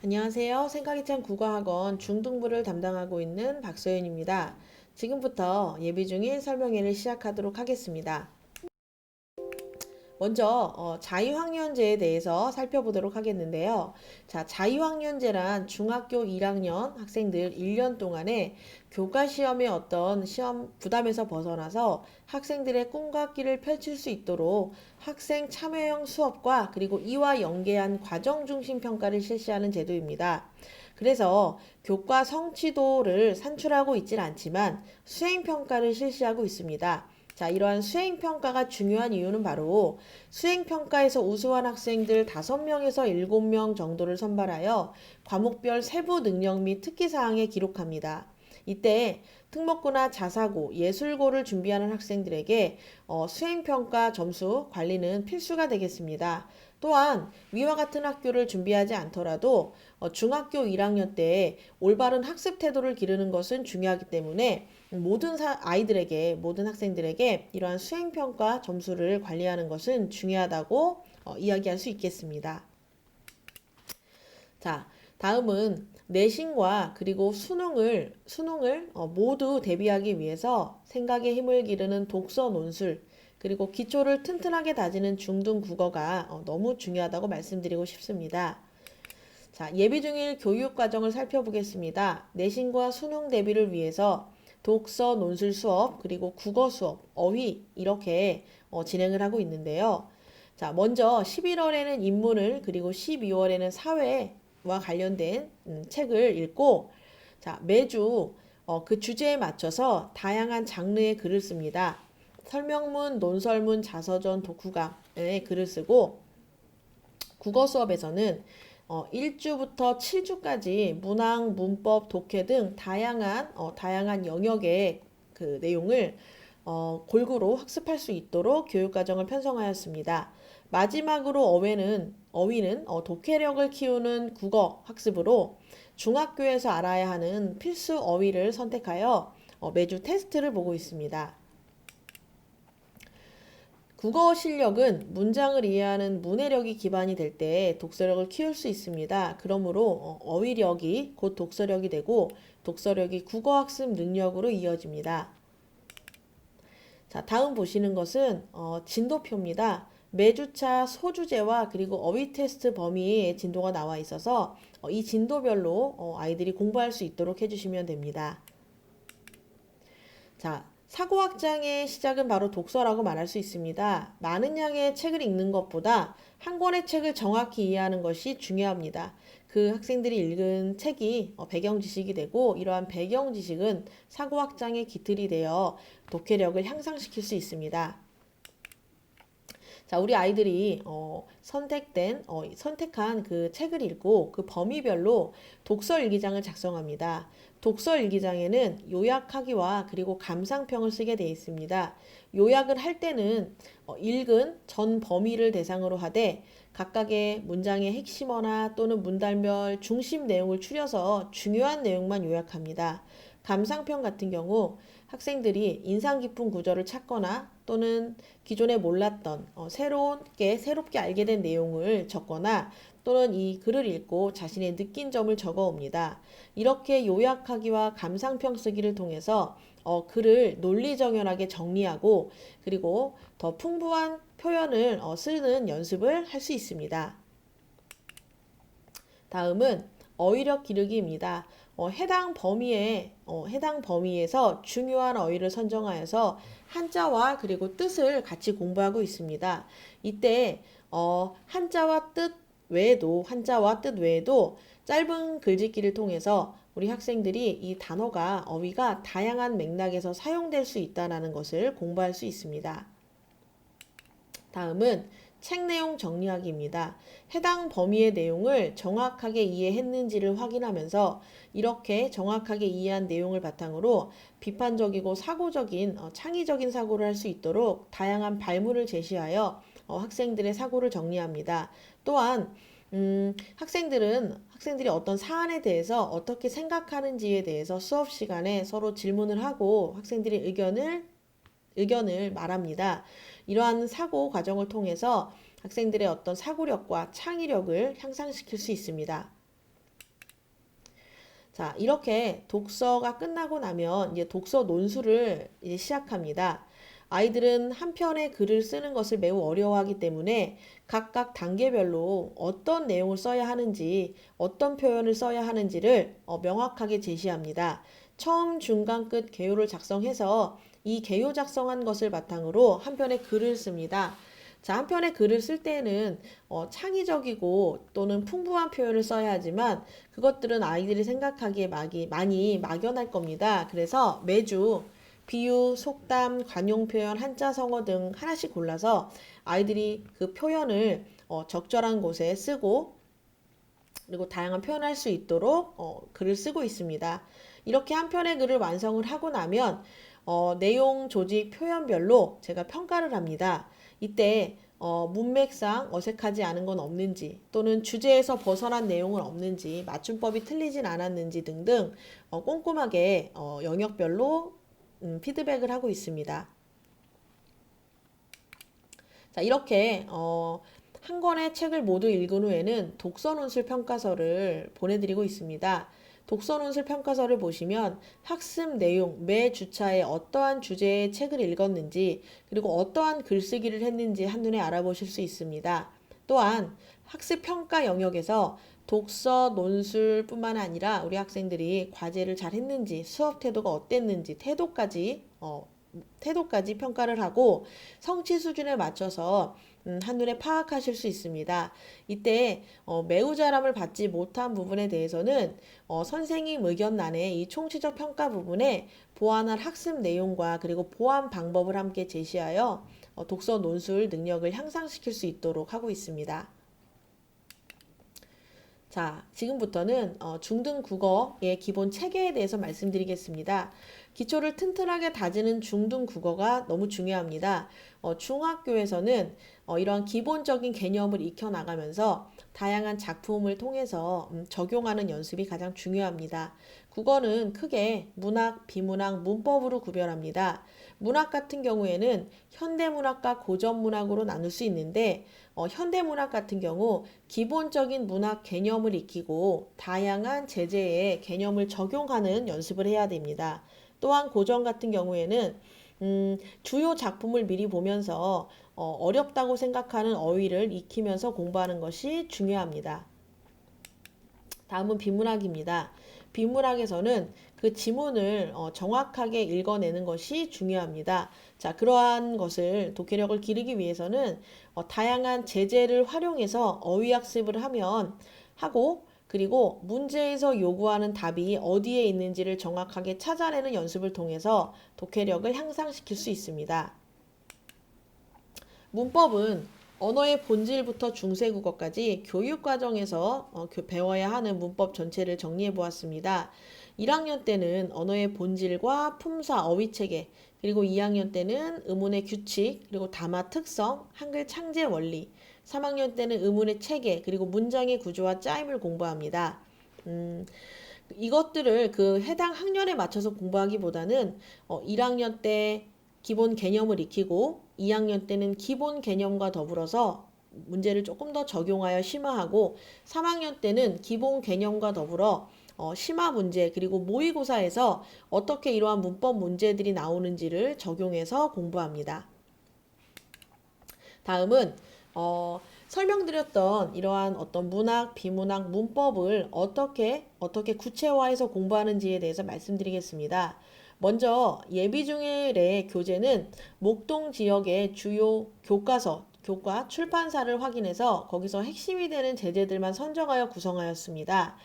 안녕하세요. 생각이 찬 국어학원 중등부를 담당하고 있는 박소연입니다. 지금부터 예비 중인 설명회를 시작하도록 하겠습니다. 먼저 자유학년제에 대해서 살펴보도록 하겠는데요. 자, 자유학년제란 중학교 1학년 학생들 1년 동안에 교과 시험의 어떤 시험 부담에서 벗어나서 학생들의 꿈과 끼를 펼칠 수 있도록 학생 참여형 수업과 그리고 이와 연계한 과정 중심 평가를 실시하는 제도입니다. 그래서 교과 성취도를 산출하고 있진 않지만 수행 평가를 실시하고 있습니다. 자, 이러한 수행평가가 중요한 이유는 바로 수행평가에서 우수한 학생들 5명에서 7명 정도를 선발하여 과목별 세부 능력 및 특기사항에 기록합니다. 이때 특목고나 자사고, 예술고를 준비하는 학생들에게 수행평가 점수 관리는 필수가 되겠습니다. 또한 위와 같은 학교를 준비하지 않더라도 중학교 1학년 때 올바른 학습 태도를 기르는 것은 중요하기 때문에 모든 아이들에게, 모든 학생들에게 이러한 수행평가 점수를 관리하는 것은 중요하다고 이야기할 수 있겠습니다. 자, 다음은 내신과 그리고 수능을 모두 대비하기 위해서 생각의 힘을 기르는 독서 논술, 그리고 기초를 튼튼하게 다지는 중등 국어가 너무 중요하다고 말씀드리고 싶습니다. 자, 예비 중일 교육 과정을 살펴보겠습니다. 내신과 수능 대비를 위해서 독서, 논술 수업, 그리고 국어 수업, 어휘 이렇게 진행을 하고 있는데요. 자, 먼저 11월에는 인문을 그리고 12월에는 사회와 관련된 책을 읽고 자, 매주 그 주제에 맞춰서 다양한 장르의 글을 씁니다. 설명문, 논설문, 자서전, 독후감의 글을 쓰고 국어 수업에서는 1주부터 7주까지 문항, 문법, 독해 등 다양한 영역의 그 내용을 골고루 학습할 수 있도록 교육과정을 편성하였습니다. 마지막으로 어휘는 독해력을 키우는 국어 학습으로 중학교에서 알아야 하는 필수 어휘를 선택하여 매주 테스트를 보고 있습니다. 국어 실력은 문장을 이해하는 문해력이 기반이 될 때 독서력을 키울 수 있습니다. 그러므로 어휘력이 곧 독서력이 되고 독서력이 국어학습 능력으로 이어집니다. 자, 다음 보시는 것은 진도표입니다. 매주차 소주제와 그리고 어휘 테스트 범위의 진도가 나와 있어서 이 진도별로 아이들이 공부할 수 있도록 해주시면 됩니다. 자, 사고확장의 시작은 바로 독서라고 말할 수 있습니다. 많은 양의 책을 읽는 것보다 한 권의 책을 정확히 이해하는 것이 중요합니다. 그 학생들이 읽은 책이 배경 지식이 되고 이러한 배경 지식은 사고확장의 기틀이 되어 독해력을 향상시킬 수 있습니다. 자, 우리 아이들이 선택한 그 책을 읽고 그 범위별로 독서 일기장을 작성합니다. 독서 일기장에는 요약하기와 그리고 감상평을 쓰게 되어 있습니다. 요약을 할 때는 읽은 전 범위를 대상으로 하되 각각의 문장의 핵심어나 또는 문단별 중심 내용을 추려서 중요한 내용만 요약합니다. 감상평 같은 경우 학생들이 인상 깊은 구절을 찾거나 또는 기존에 몰랐던 새롭게 알게 된 내용을 적거나 또는 이 글을 읽고 자신의 느낀 점을 적어 옵니다. 이렇게 요약하기와 감상평 쓰기를 통해서 글을 논리정연하게 정리하고 그리고 더 풍부한 표현을 쓰는 연습을 할 수 있습니다. 다음은 어휘력 기르기입니다. 해당 범위에서 중요한 어휘를 선정하여서 한자와 그리고 뜻을 같이 공부하고 있습니다. 이때 한자와 뜻 외에도 짧은 글짓기를 통해서 우리 학생들이 이 어휘가 다양한 맥락에서 사용될 수 있다는 것을 공부할 수 있습니다. 다음은 책 내용 정리하기입니다. 해당 범위의 내용을 정확하게 이해했는지를 확인하면서 이렇게 정확하게 이해한 내용을 바탕으로 비판적이고 창의적인 사고를 할 수 있도록 다양한 발문을 제시하여 학생들의 사고를 정리합니다. 또한 학생들이 어떤 사안에 대해서 어떻게 생각하는지에 대해서 수업 시간에 서로 질문을 하고 학생들의 의견을 말합니다. 이러한 사고 과정을 통해서 학생들의 어떤 사고력과 창의력을 향상시킬 수 있습니다. 자, 이렇게 독서가 끝나고 나면 이제 독서 논술을 이제 시작합니다. 아이들은 한 편의 글을 쓰는 것을 매우 어려워하기 때문에 각각 단계별로 어떤 내용을 써야 하는지, 어떤 표현을 써야 하는지를 명확하게 제시합니다. 처음, 중간, 끝 개요를 작성해서 이 개요 작성한 것을 바탕으로 한 편의 글을 씁니다. 자, 한 편의 글을 쓸 때는 창의적이고 또는 풍부한 표현을 써야 하지만 그것들은 아이들이 생각하기에 많이 막연할 겁니다. 그래서 매주 비유, 속담, 관용 표현, 한자, 성어 등 하나씩 골라서 아이들이 그 표현을 적절한 곳에 쓰고 그리고 다양한 표현을 할 수 있도록 글을 쓰고 있습니다. 이렇게 한 편의 글을 완성을 하고 나면 내용, 조직, 표현별로 제가 평가를 합니다. 이때 문맥상 어색하지 않은 건 없는지 또는 주제에서 벗어난 내용은 없는지 맞춤법이 틀리진 않았는지 등등 꼼꼼하게 영역별로 피드백을 하고 있습니다. 자, 이렇게 한 권의 책을 모두 읽은 후에는 독서논술 평가서를 보내드리고 있습니다. 독서논술 평가서를 보시면 학습 내용, 매 주차에 어떠한 주제의 책을 읽었는지 그리고 어떠한 글쓰기를 했는지 한눈에 알아보실 수 있습니다. 또한 학습 평가 영역에서 독서 논술뿐만 아니라 우리 학생들이 과제를 잘 했는지 수업 태도가 어땠는지 태도까지 평가를 하고 성취 수준에 맞춰서 한눈에 파악하실 수 있습니다. 이때 매우 잘함을 받지 못한 부분에 대해서는 선생님 의견란에 이 총체적 평가 부분에 보완할 학습 내용과 그리고 보완 방법을 함께 제시하여 독서 논술 능력을 향상시킬 수 있도록 하고 있습니다. 자, 지금부터는 중등 국어의 기본 체계에 대해서 말씀드리겠습니다. 기초를 튼튼하게 다지는 중등 국어가 너무 중요합니다. 중학교에서는 이러한 기본적인 개념을 익혀나가면서 다양한 작품을 통해서 적용하는 연습이 가장 중요합니다. 국어는 크게 문학, 비문학, 문법으로 구별합니다. 문학 같은 경우에는 현대문학과 고전문학으로 나눌 수 있는데 현대문학 같은 경우 기본적인 문학 개념을 익히고 다양한 제재의 개념을 적용하는 연습을 해야 됩니다. 또한 고전 같은 경우에는 주요 작품을 미리 보면서 어렵다고 생각하는 어휘를 익히면서 공부하는 것이 중요합니다. 다음은 비문학입니다. 비문학에서는 그 지문을 정확하게 읽어내는 것이 중요합니다. 자, 그러한 것을 독해력을 기르기 위해서는 다양한 제재를 활용해서 어휘학습을 하고 그리고 문제에서 요구하는 답이 어디에 있는지를 정확하게 찾아내는 연습을 통해서 독해력을 향상시킬 수 있습니다. 문법은 언어의 본질부터 중세국어까지 교육과정에서 배워야 하는 문법 전체를 정리해 보았습니다. 1학년 때는 언어의 본질과 품사, 어휘체계, 그리고 2학년 때는 의문의 규칙, 그리고 담화 특성, 한글 창제 원리, 3학년 때는 의문의 체계, 그리고 문장의 구조와 짜임을 공부합니다. 이것들을 그 해당 학년에 맞춰서 공부하기보다는 1학년 때 기본 개념을 익히고 2학년 때는 기본 개념과 더불어서 문제를 조금 더 적용하여 심화하고 3학년 때는 기본 개념과 더불어 심화 문제 그리고 모의고사에서 어떻게 이러한 문법 문제들이 나오는지를 적용해서 공부합니다. 다음은 설명드렸던 이러한 어떤 문학, 비문학, 문법을 어떻게 구체화해서 공부하는지에 대해서 말씀드리겠습니다. 먼저 예비중일의 교재는 목동 지역의 주요 교과, 출판사를 확인해서 거기서 핵심이 되는 제재들만 선정하여 구성하였습니다.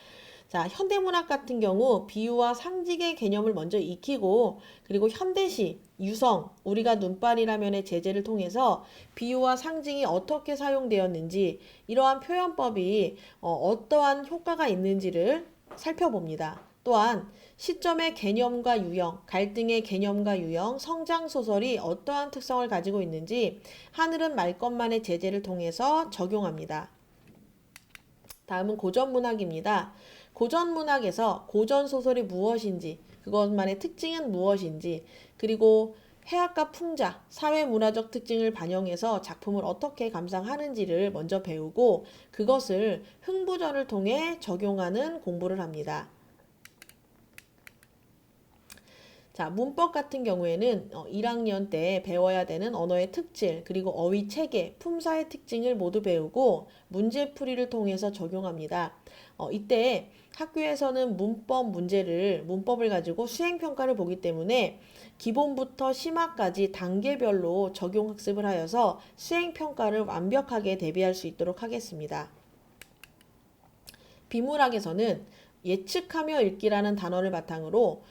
자, 현대문학 같은 경우 비유와 상징의 개념을 먼저 익히고 그리고 현대시, 유성, 우리가 눈발이라면의 제재를 통해서 비유와 상징이 어떻게 사용되었는지 이러한 표현법이 어떠한 효과가 있는지를 살펴봅니다. 또한 시점의 개념과 유형, 갈등의 개념과 유형, 성장소설이 어떠한 특성을 가지고 있는지 하늘은 말 것만의 제재를 통해서 적용합니다. 다음은 고전문학입니다. 고전문학에서 고전소설이 무엇인지, 그것만의 특징은 무엇인지, 그리고 해학과 풍자, 사회문화적 특징을 반영해서 작품을 어떻게 감상하는지를 먼저 배우고 그것을 흥부전을 통해 적용하는 공부를 합니다. 자, 문법 같은 경우에는 1학년 때 배워야 되는 언어의 특질, 그리고 어휘 체계, 품사의 특징을 모두 배우고 문제풀이를 통해서 적용합니다. 이때 학교에서는 문법을 가지고 수행평가를 보기 때문에 기본부터 심화까지 단계별로 적용학습을 하여서 수행평가를 완벽하게 대비할 수 있도록 하겠습니다. 비문학에서는 예측하며 읽기라는 단어를 바탕으로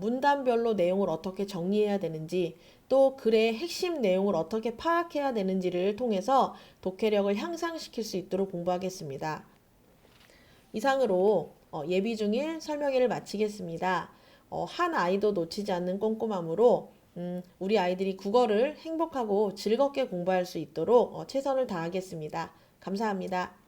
문단별로 내용을 어떻게 정리해야 되는지, 또 글의 핵심 내용을 어떻게 파악해야 되는지를 통해서 독해력을 향상시킬 수 있도록 공부하겠습니다. 이상으로 예비 중일 설명회를 마치겠습니다. 한 아이도 놓치지 않는 꼼꼼함으로 우리 아이들이 국어를 행복하고 즐겁게 공부할 수 있도록 최선을 다하겠습니다. 감사합니다.